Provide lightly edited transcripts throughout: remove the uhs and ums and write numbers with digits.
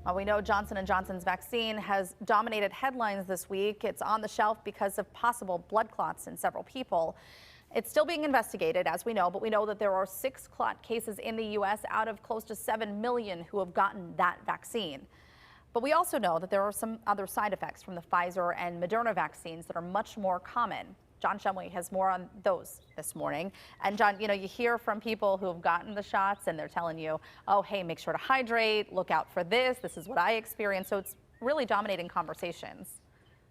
Well, we know Johnson & Johnson's vaccine has dominated headlines this week. It's on the shelf because of possible blood clots in several people. It's still being investigated, as we know, but we know that there are 6 clot cases in the U.S. out of close to 7 million who have gotten that vaccine. But we also know that there are some other side effects from the Pfizer and Moderna vaccines that are much more common. John Shumway has more on those this morning. And John, you hear from people who have gotten the shots and they're telling you, oh, hey, make sure to hydrate, look out for this. This is what I experienced. So it's really dominating conversations.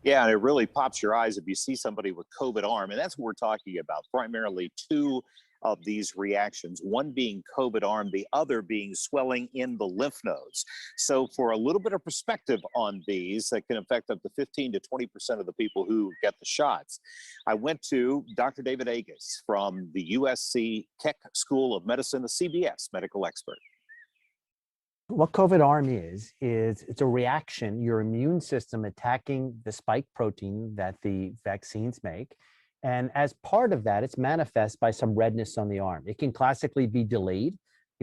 Yeah, and it really pops your eyes if you see somebody with COVID arm. And that's what we're talking about. Primarily two of these reactions, one being COVID arm, the other being swelling in the lymph nodes. So for a little bit of perspective on these that can affect up to 15 to 20% of the people who get the shots, I went to Dr. David Agus from the USC Keck School of Medicine, a CBS medical expert. What COVID arm is it's a reaction, your immune system attacking the spike protein that the vaccines make. And as part of that, it's manifest by some redness on the arm. It can classically be delayed,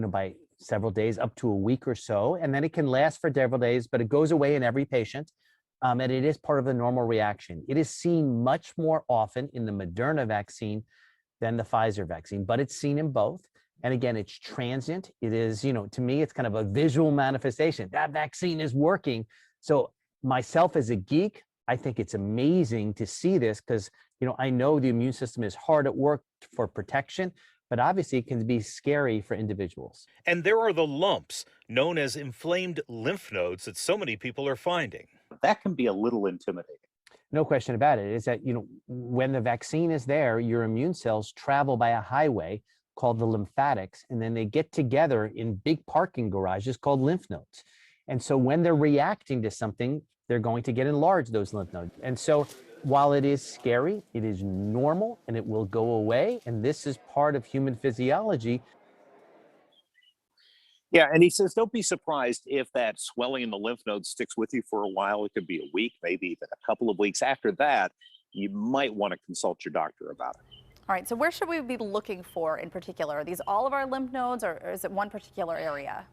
by several days, up to a week or so. And then it can last for several days, but it goes away in every patient. And it is part of the normal reaction. It is seen much more often in the Moderna vaccine than the Pfizer vaccine, but it's seen in both. And again, it's transient. It is, to me, it's kind of a visual manifestation. That vaccine is working. So myself as a geek, I think it's amazing to see this because, I know the immune system is hard at work for protection, but obviously it can be scary for individuals. And there are the lumps known as inflamed lymph nodes that so many people are finding. That can be a little intimidating. No question about it. Is that, when the vaccine is there, your immune cells travel by a highway called the lymphatics, and then they get together in big parking garages called lymph nodes. And so when they're reacting to something, they're going to get enlarged, those lymph nodes. And so while it is scary, it is normal and it will go away. And this is part of human physiology. Yeah, and he says, don't be surprised if that swelling in the lymph nodes sticks with you for a while. It could be a week, maybe even a couple of weeks. After that, you might want to consult your doctor about it. All right, so where should we be looking for in particular? Are these all of our lymph nodes or is it one particular area?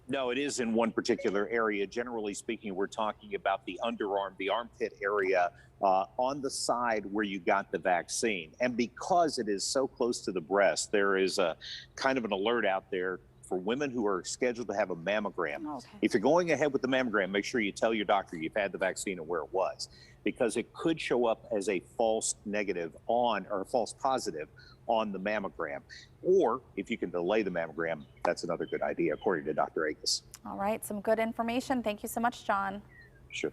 No, it is in one particular area. Generally speaking, we're talking about the underarm, the armpit area on the side where you got the vaccine. And because it is so close to the breast, there is a kind of an alert out there for women who are scheduled to have a mammogram. Okay. If you're going ahead with the mammogram, make sure you tell your doctor you've had the vaccine and where it was, because it could show up as a false negative or a false positive on the mammogram. Or if you can delay the mammogram, that's another good idea, according to Dr. Agus. All right, some good information. Thank you so much, John. Sure.